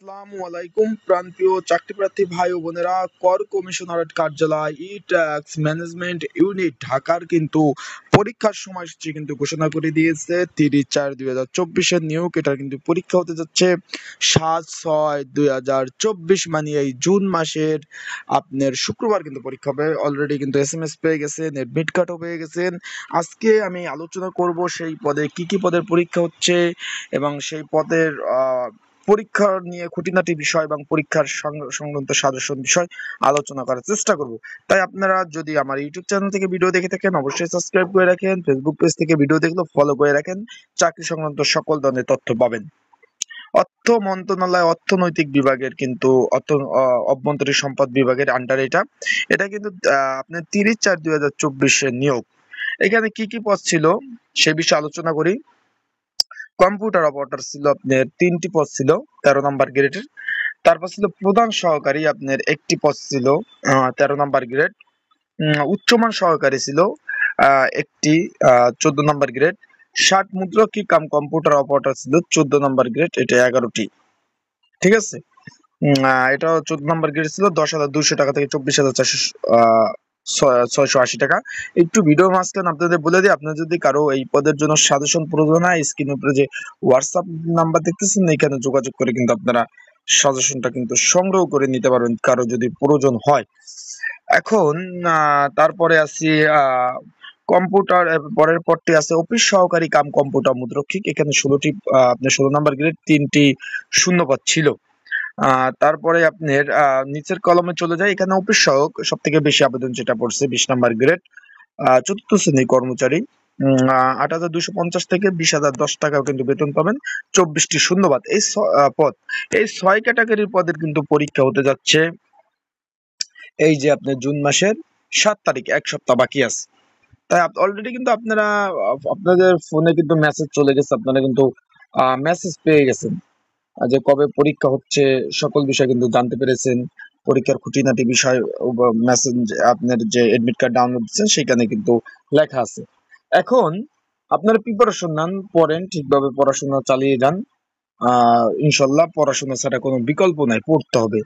আসসালামু আলাইকুম প্রান্তীয় চাকরিপ্রার্থী ভাই ও বোনেরা, কর কমিশনারেট কার্যালয় ই ট্যাক্স ম্যানেজমেন্ট ইউনিট ঢাকার কিন্তু পরীক্ষার সময়সূচি কিন্তু ঘোষণা করে দিয়েছে 30/4/2024 নিয়োগ। এটা কিন্তু পরীক্ষা হতে যাচ্ছে 7/6/2024, মানে এই জুন মাসের আপনার শুক্রবার কিন্তু পরীক্ষা হবে। অলরেডি কিন্তু SMS পেয়ে গেছেন, এডমিট কার্ডও পেয়ে গেছেন। আজকে আমি আলোচনা করব সেই পদে কি কি পদের পরীক্ষা হচ্ছে এবং সেই পদের পরীক্ষা নিয়ে খুঁটিনাটি বিষয় এবং পরীক্ষার সংক্রান্ত সাজেশন বিষয় আলোচনা করার চেষ্টা করব। তাই আপনারা যদি আমার ইউটিউব চ্যানেল থেকে ভিডিও দেখে থাকেন অবশ্যই সাবস্ক্রাইব করে রাখেন, ফেসবুক পেজ থেকে ভিডিও দেখলে ফলো করে রাখেন, চাকরি সংক্রান্ত সকল ধরনের তথ্য পাবেন। অর্থ মন্ত্রণালয় অর্থনৈতিক বিভাগের কিন্তু অভ্যন্তরীণ সম্পদ বিভাগের আন্ডারে এটা কিন্তু আপনার 30/4/2024 নিয়োগ। এখানে কি কি পদ ছিল সে বিষয়ে আলোচনা করি। কম্পিউটার অপারেটর ছিল আপনার 3টি পদ ছিল 13 নম্বর গ্রেডের। তারপর ছিল প্রধান সহকারী, আপনার একটি পদ ছিল 13 নম্বর গ্রেড। উচ্চমান সহকারী ছিল একটি 14 নম্বর গ্রেড। 60 মুদ্রক্ষী কাম কম্পিউটার অপারেটর ছিল 14 নম্বর গ্রেড, এটা 11টি। ঠিক আছে, এটা 14 নম্বর গ্রেড ছিল 10,200 টাকা থেকে 24,680 টাকা। একটু ভিডিও মাঝখানে আপনাদের বলে দিই, আপনার যদি কারো এই পদের জন্য সাজেশন প্রয়োজন হয়, স্ক্রিনের উপরে যে হোয়াটসঅ্যাপ নাম্বার দেখতেছেন এখানে যোগাযোগ করে কিন্তু আপনারা সাজেশনটা কিন্তু সংগ্রহ করে নিতে পারবেন কারো যদি প্রয়োজন হয়। এখন তারপরে আসি কম্পিউটার, পরের পদটি আছে অফিস সহকারী কাম কম্পিউটার মুদ্রক্ষিক। এখানে 16টি আপনার 16 নম্বর গ্রেড, 3টি শূন্যপদ ছিল। তারপরে আপনার নিচের কলমে চলে যায়, এখানে অফিস সহক সব থেকে বেশি আবেদন যেটা পড়ছে 20 নম্বর গ্রেড, চতুর্থ শ্রেণী কর্মচারী। 8,250 থেকে 20,010 টাকাও কিন্তু বেতন পাবেন। 24টি শূন্যপদ এই পদ, এই 6 ক্যাটাগরির পদের কিন্তু পরীক্ষা হতে যাচ্ছে এই যে আপনার জুন মাসের 7 তারিখ, এক সপ্তাহ বাকি আছে। তাই অলরেডি কিন্তু আপনারা আপনাদের ফোনে কিন্তু মেসেজ চলে গেছে, আপনারা কিন্তু মেসেজ পেয়ে গেছেন যে কবে পরীক্ষা হচ্ছে, সকল বিষয় কিন্তু জানতে পেরেছেন। পরীক্ষার খুঁটিনাটি বিষয় মেসেজ আপনার যে এডমিট কার্ড ডাউনলোড দিচ্ছেন সেখানে কিন্তু লেখা আছে। এখন আপনারা প্রিপারেশন নেন, পড়েন, ঠিকভাবে পড়াশোনা চালিয়ে যান। ইনশাল্লাহ পড়াশোনা ছাড়া কোনো বিকল্প নাই, পড়তে হবে।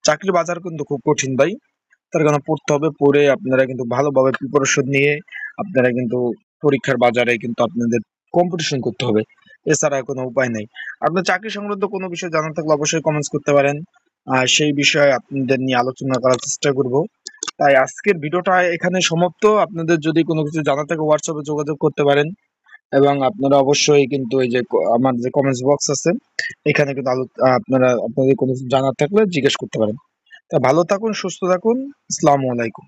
চাকরির বাজার কিন্তু খুব কঠিন ভাই, তার কারণে পড়তে হবে। পড়ে আপনারা কিন্তু ভালোভাবে প্রিপারেশন নিয়ে আপনারা কিন্তু পরীক্ষার বাজারে কিন্তু আপনাদের কম্পিটিশন করতে হবে, এছাড়া কোনো উপায় নেই। আপনার চাকরি সংক্রান্ত কোনো বিষয় জানার থাকলে অবশ্যই কমেন্টস করতে পারেন, সেই বিষয়ে আপনাদের নিয়ে আলোচনা করার চেষ্টা করব। তাই আজকের ভিডিওটা এখানে সমাপ্ত। আপনাদের যদি কোনো কিছু জানার থাকে হোয়াটসঅ্যাপে যোগাযোগ করতে পারেন এবং আপনারা অবশ্যই কিন্তু এই যে আমার যে কমেন্টস বক্স আছে এখানে কিন্তু আপনারা আপনাদের কোনো কিছু জানার থাকলে জিজ্ঞেস করতে পারেন। তা ভালো থাকুন, সুস্থ থাকুন, আসসালামু আলাইকুম।